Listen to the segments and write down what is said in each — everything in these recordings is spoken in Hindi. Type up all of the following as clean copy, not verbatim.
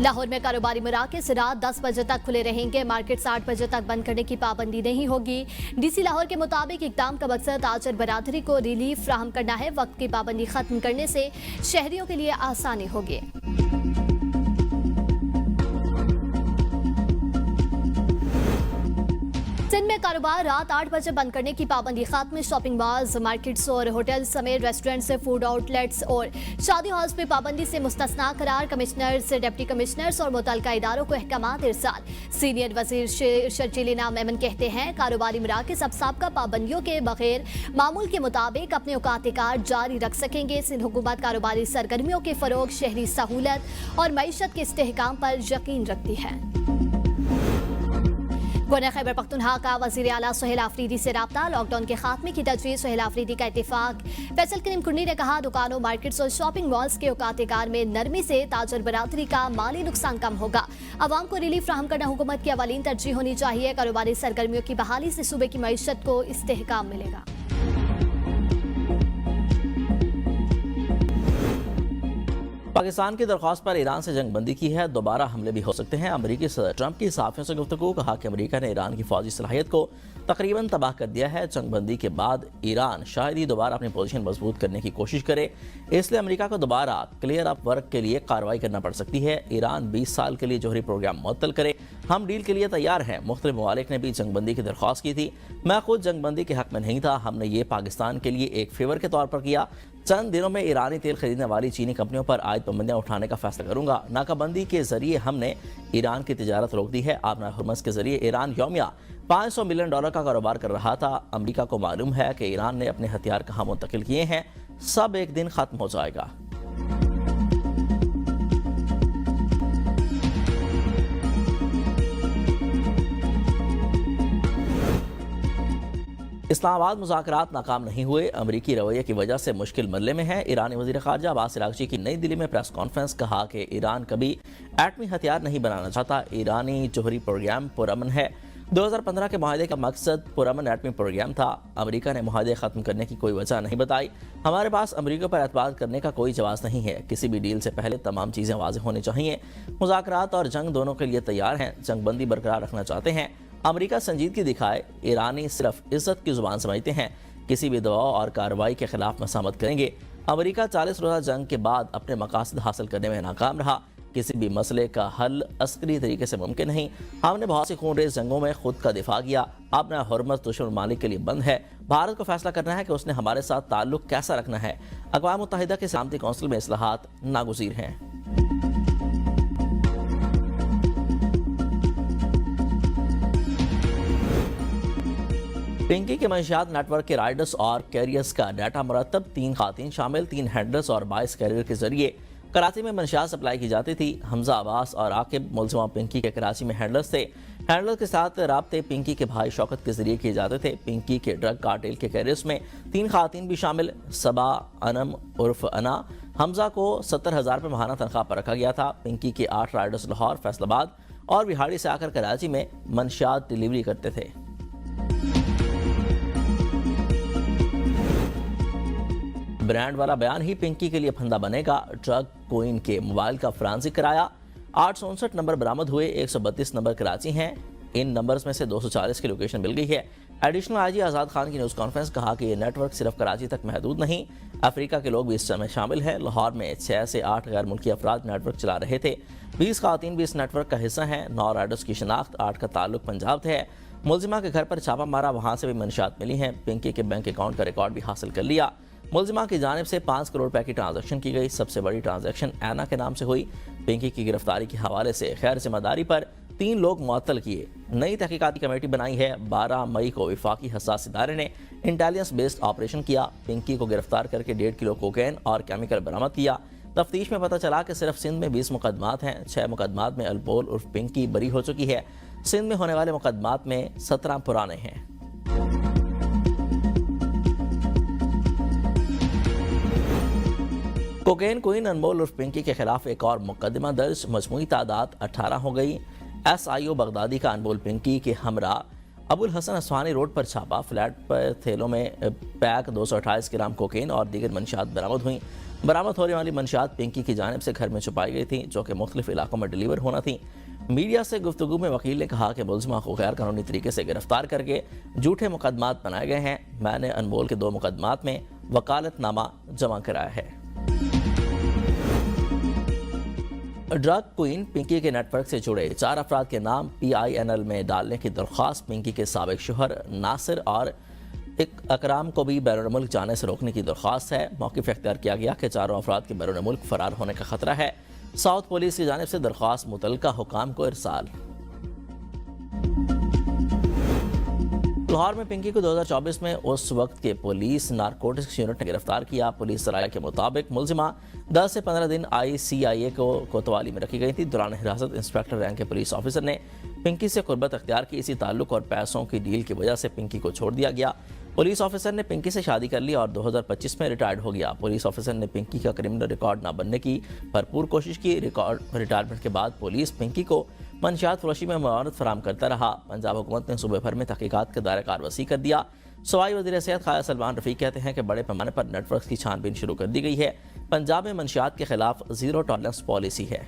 लाहौर में कारोबारी मराकज़ रात 10 बजे तक खुले रहेंगे। मार्केट 8 बजे तक बंद करने की पाबंदी नहीं होगी। डीसी लाहौर के मुताबिक इक़दाम का मकसद ताजर बरादरी को रिलीफ फ्राहम करना है। वक्त की पाबंदी खत्म करने से शहरियों के लिए आसानी होगी। सिंध में कारोबार रात 8 बजे बंद करने की पाबंदी खत्म। शॉपिंग मॉल्स, मार्केट्स और होटल समेत रेस्टोरेंट्स, फूड आउटलेट्स और शादी हॉल्स पे पाबंदी से मुस्तस्ना करार। कमिश्नर्स, डिप्टी कमिश्नर्स और मुतल्लिका इदारों को अहकामात इरसाल। सीनियर वजीर शर्जील इनाम मेमन कहते हैं कारोबारी मराकज़ अब साबका पाबंदियों के बगैर मामूल के मुताबिक अपने औकात कार जारी रख सकेंगे। सिंध हुकूमत कारोबारी सरगर्मियों के फरोग, शहरी सहूलत और मईशत के इस्तेहकाम पर यकीन रखती है। गवर्नर खैबर पख्तूनख्वा का वज़ीर आला सुहेल आफरीदी से राब्ता। लॉकडाउन के खात्मे की तजवीज़, सुहेल आफरीदी का इत्तेफाक। फैसल करीम कुन्नी ने कहा दुकानों, मार्केट्स और शॉपिंग मॉल्स के औकात कार में नरमी से ताजर बरादरी का माली नुकसान कम होगा। अवाम को रिलीफ फ्राहम करना हुकूमत की अवलीन तरजीह होनी चाहिए। कारोबारी सरगर्मियों की बहाली से सूबे की मईशत को इस्तेहकाम मिलेगा। पाकिस्तान की दरख्वास्त पर ईरान से जंग बंदी की है। दोबारा हमले भी हो सकते हैं। अमरीकी सदर ट्रंप की सहाफ़ियों से गुफ्तगू, कहा कि अमरीका ने ईरान की फौजी सलाहियत को तकरीबन तबाह कर दिया है। जंग बंदी के बाद ईरान शायद ही दोबारा अपनी पोजीशन मजबूत करने की कोशिश करे, इसलिए अमरीका को दोबारा क्लियर अप वर्क के लिए कार्रवाई करना पड़ सकती है। ईरान 20 साल के लिए जोहरी प्रोग्राम मुअत्तल करे, हम डील के लिए तैयार हैं। मुख्तलिफ ममालिक ने भी जंग बंदी की दरख्वास्त की थी। मैं खुद जंग बंदी के हक में नहीं था, हमने ये पाकिस्तान के लिए एक फेवर के तौर पर किया। चंद दिनों में ईरानी तेल खरीदने वाली चीनी कंपनियों पर आयद पाबंदियां उठाने का फैसला करूंगा। नाकाबंदी के जरिए हमने ईरान की तिजारत रोक दी है। आबना हुर्मस के जरिए ईरान यौमिया $500 मिलियन का कारोबार कर रहा था। अमरीका को मालूम है कि ईरान ने अपने हथियार कहाँ मुंतकिल किए हैं। सब एक दिन खत्म हो जाएगा। इस्लामाबाद मुज़ाकरात नाकाम नहीं हुए, अमरीकी रवैये की वजह से मुश्किल मरले में है। ईरानी वज़ीर ख़ारजा अब्बास अराग़ची की नई दिल्ली में प्रेस कॉन्फ्रेंस, कहा कि ईरान कभी एटमी हथियार नहीं बनाना चाहता। ईरानी जोहरी प्रोग्राम पुरअमन है। 2015 के माहदे का मकसद पुरअमन एटमी प्रोग्राम था। अमरीका ने माहदे ख़त्म करने की कोई वजह नहीं बताई। हमारे पास अमरीका पर एतबार करने का कोई जवाब नहीं है। किसी भी डील से पहले तमाम चीज़ें वाज़ेह होनी चाहिए। मुज़ाकरात और जंग दोनों के लिए तैयार हैं। जंग बंदी बरकरार रखना चाहते हैं। अमरीका संजीदगी दिखाए, ईरानी सिर्फ इज्जत की जुबान समझते हैं। किसी भी दबाव और कार्रवाई के खिलाफ मसामत करेंगे। अमरीका 40 रोज़ा जंग के बाद अपने मकासद हासिल करने में नाकाम रहा। किसी भी मसले का हल अस्करी तरीके से मुमकिन नहीं। हमने बहुत सी खूनरेज़ जंगों में खुद का दिफा किया। अपना हुर्मत दुश्मन मालिक के लिए बंद है। भारत को फैसला करना है कि उसने हमारे साथ ताल्लुक कैसा रखना है। अक़वाम मुत्तहिदा के सलामती कौंसिल में इस्लाहात नागुज़ीर हैं। पिंकी के मंशियात नेटवर्क के राइडर्स और कैरियर्स का डाटा मुरतब, 3 खातीन शामिल, 3 हैंडलर्स और 22 कैरियर के जरिए कराची में मंशियात सप्लाई की जाती थी। हमजा अब्बास और आकिब मुलज़िमा पिंकी के कराची में हैंडलर्स थे। हैंडलर के साथ राब्ते पिंकी के भाई शौकत के जरिए किए जाते थे। पिंकी के ड्रग कार्टेल के कैरियर्स में 3 खातीन भी शामिल, सबा अनम उर्फ अना। हमजा को 70,000 रुपये माहाना तनख्वाह पर रखा गया था। पिंकी के 8 राइडर्स लाहौर, फैसलाबाद और बिहाड़ी से आकर कराची में मंशियात डिलीवरी करते थे। ब्रांड वाला बयान ही पिंकी के लिए फंदा बनेगा। ड्रग कोइन के मोबाइल का फॉरेंसिक कराया, 859 नंबर बरामद हुए, 132 नंबर कराची हैं। इन नंबर्स में से 240 की लोकेशन मिल गई है। एडिशनल आईजी आज़ाद खान की न्यूज़ कॉन्फ्रेंस, कहा कि ये नेटवर्क सिर्फ कराची तक महदूद नहीं, अफ्रीका के लोग भी इस समय शामिल हैं। लाहौर में 6 से 8 गैर मुल्की अफराद नेटवर्क चला रहे थे। 20 खातीन भी इस नेटवर्क का हिस्सा हैं। 9 राइडर्स की शनाख्त, 8 का ताल्लुक पंजाब से है। मुलजिमा के घर पर छापा मारा, वहाँ से भी मंशियात मिली हैं। पिंकी के बैंक अकाउंट का रिकॉर्ड भी हासिल कर लिया। मुलजिमा की जानिब से 5 करोड़ रुपए की ट्रांजैक्शन की गई। सबसे बड़ी ट्रांजैक्शन ऐना के नाम से हुई। पिंकी की गिरफ्तारी के हवाले से गैर जिम्मेदारी पर 3 लोग मुअत्तल किए। नई तहकीकाती कमेटी बनाई है। 12 मई को वफाकी हसास इदारे ने इंटेलिजेंस बेस्ड ऑपरेशन किया। पिंकी को गिरफ्तार करके 1.5 किलो कोकेन और केमिकल बरामद किया। तफ्तीश में पता चला कि सिर्फ सिंध में 20 मुकदमात हैं। 6 मुकदमात में अलबोल उर्फ पिंकी बरी हो चुकी है। सिंध में होने वाले मुकदमात में 17 पुराने हैं। कोकेन क्वीन अनमोल उर्फ पिंकी के खिलाफ एक और मुकदमा दर्ज, मजमूई तादाद 18 हो गई। SIO बगदादी का अनमोल पिंकी के हमरा अबुल हसन असवानी रोड पर छापा। फ्लैट पर थैलों में पैक 228 ग्राम कोकेन और दीगर मंशियात बरामद हुई। बरामद होने वाली मंशियात पिंकी की जानिब से घर में छुपाई गई थी, जो कि मुख्तलिफ इलाकों में डिलीवर होना थी। मीडिया से गुफ्तगू में वकील ने कहा कि मुलजिमा को गैर कानूनी तरीके से गिरफ्तार करके झूठे मुकदमात बनाए गए हैं। मैंने अनमोल के 2 मुकदमात में वकालतनामा जमा कराया है। ड्रग क्वीन पिंकी के नेटवर्क से जुड़े 4 अफराद के नाम PINL में डालने की दरख्वास्त पिंकी के साबिक शोहर नासिर और अकराम को भी बैरून मुल्क जाने से रोकने की दरख्वास्त है। मौक़िफ़ इख्तियार किया गया कि चारों अफराद के बैरून मुल्क फरार होने का खतरा है। साउथ पुलिस की जानिब से दरख्वास्त मुतल्लिका हुकाम को इरसाल। लाहौर में पिंकी को 2024 में उस वक्त के पुलिस नारकोटिक्स यूनिट ने गिरफ्तार किया। पुलिस सराय के मुताबिक मुलजिमा 10 से 15 दिन ICIA को कोतवाली में रखी गई थी। दौरान हिरासत इंस्पेक्टर रैंक के पुलिस ऑफिसर ने पिंकी से कुर्बत अख्तियार की। इसी ताल्लुक और पैसों की डील की वजह से पिंकी को छोड़ दिया गया। पुलिस ऑफिसर ने पिंकी से शादी कर ली और 2025 में रिटायर्ड हो गया। पुलिस ऑफिसर ने पिंकी का क्रिमिनल रिकॉर्ड न बनने की भरपूर कोशिश की। रिटायरमेंट के बाद पुलिस पिंकी को मंशियात फरोशी में मुआवनत फराहम करता रहा। पंजाब हुकूमत ने सूबे भर में तहकीकात का दायरा कार वसी कर दिया। सूबाई वज़ीर सेहत ख्वाजा सलमान रफ़ीक कहते हैं कि बड़े पैमाने पर नेटवर्क की छानबीन शुरू कर दी गई है। पंजाब में मंशियात के खिलाफ ज़ीरो टॉलरेंस पॉलिसी है।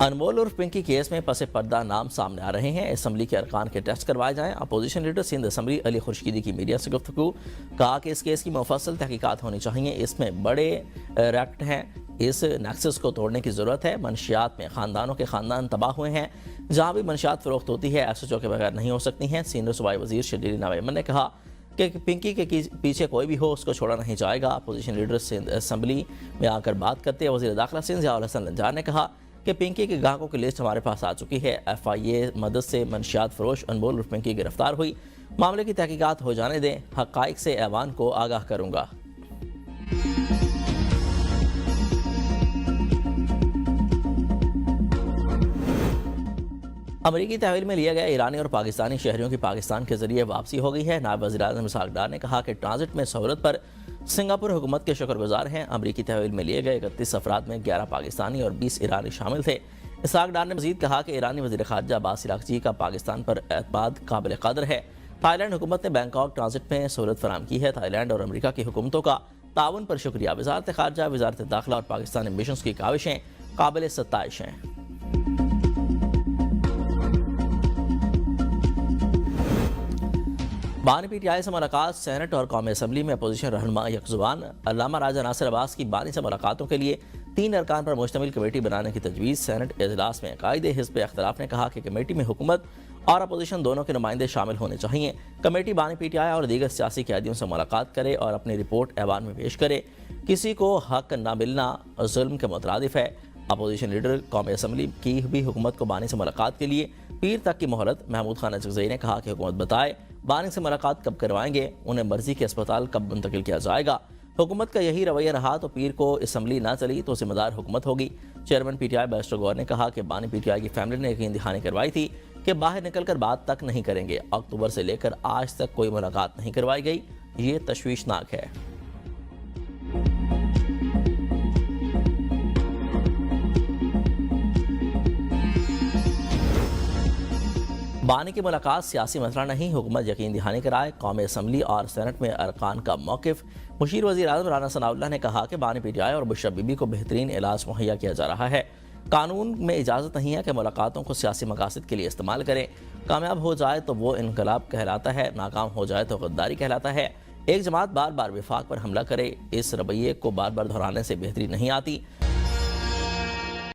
अनमोल उर्फ पिंकी केस में पसे पर्दा नाम सामने आ रहे हैं। असम्बली के अरकान के टेस्ट करवाए जाएं। Opposition leader Sindh assembly Ali Khurshidi की मीडिया से गुफ्तगू, कहा कि इस केस की मुफस्सल तहकीकात होनी चाहिए। इसमें बड़े रैक्ट हैं, इस नेक्सस को तोड़ने की ज़रूरत है। मंशियात में ख़ानदानों के ख़ानदान तबाह हुए हैं। जहाँ भी मंशियात फ़रोख्त होती है SHO के बगैर नहीं हो सकती हैं। सीनियर सूबाई वज़ीर शर्जील नवाज़ ने कहा कि पिंकी के पीछे कोई भी हो उसको छोड़ा नहीं जाएगा। अपोजिशन लीडर सिंध असम्बली में आकर बात करते हुए वज़ीर दाखिला सिंध ज़ियाउल हसन लंजार ने कहा कि पिंकी के ग्राहकों की लिस्ट हमारे पास आ चुकी है। FIA मदद से मंशियात फरोश अनमोल उर्फ पिंकी गिरफ्तार हुई। मामले की तहकीकात हो जाने दें, हक़ाइक़ से ऐवान को आगाह करूँगा। अमरीकी तहवील में लिया गया ईरानी और पाकिस्तानी शहरियों की पाकिस्तान के जरिए वापसी हो गई है। नायब वज़ीर-ए-आज़म इसहाक़ डार ने कहा कि ट्रांजिट में सहूलत पर सिंगापुर हुकूमत के शुक्रगुजार हैं। अमरीकी तहवील में लिए गए 31 अफराद में 11 पाकिस्तानी और 20 ईरानी शामिल थे। इसहाक़ डार ने मज़ीद कहा कि ईरानी वज़ीर ख़ारजा अब्बास इराक़ची का पाकिस्तान पर एतमाद काबिल क़द्र है। थाईलैंड हुकूमत ने बैंकॉक ट्रांजिट में सहूलत फराहम की है। थाईलैंड और अमरीका की हुकूमतों का ताउन पर शुक्रिया। वज़ारत ख़ारजा, वज़ारत दाखिला और पाकिस्तानी मिशंस की काविशें काबिल सत्ताइश हैं। बानी PTI से मुलाकात। सेनेट और कौमी असम्बली में अपोजिशन रहनुमा यकजुबान। अल्लामा राजा नासिर अब्बास की बानी से मुलाकातों के लिए 3 अरकान पर मुश्तमिल कमेटी बनाने की तजवीज़। सेनेट इजलास में कायदे हिज़्ब इख्तिलाफ ने कहा कि कमेटी में हुकूमत और अपोजिशन दोनों के नुमाइंदे शामिल होने चाहिए। कमेटी बानी PTI और दीगर सियासी क़यादियों से मुलाकात करे और अपनी रिपोर्ट ऐवान में पेश करे। किसी को हक न मिलना जुल्म के मुतरादिफ है। अपोजिशन लीडर कौमी असम्बली की भी हुकूमत को बानी से मुलाकात के लिए पीर तक की मोहलत। महमूद खान अजगज़ई ने कहा कि हुकूमत बताए बानी से मुलाकात कब करवाएंगे, उन्हें मर्जी के अस्पताल कब मुंतकिल किया जाएगा। हुकूमत का यही रवैया रहा तो पीर को असम्बली ना चली तो जिम्मेदार हुकूमत होगी। चेयरमैन PTI बैरिस्टर गौर ने कहा कि बानी PTI की फैमिली ने यकीन दहानी करवाई थी कि बाहर निकलकर बात तक नहीं करेंगे। अक्टूबर से लेकर आज तक कोई मुलाकात नहीं करवाई गई। ये तशवीशनाक है। बानी की मुलाकात सियासी मसला नहीं, हुकूमत यकीन दहानी कराए। कौमी असम्बली और सेनेट में अरकान का मौक़िफ़। मुशीर वज़ीर-ए-आज़म राना सनाउल्लाह ने कहा कि बानी PTI और बुशरा बीबी को बेहतरीन इलाज मुहैया किया जा रहा है। कानून में इजाज़त नहीं है कि मुलाकातों को सियासी मकासद के लिए इस्तेमाल करें। कामयाब हो जाए तो वो इनकलाब कहलाता है, नाकाम हो जाए तो गद्दारी कहलाता है। एक जमात बार बार विफाक पर हमला करे, इस रवैये को बार बार दोहराने से बेहतरी नहीं आती।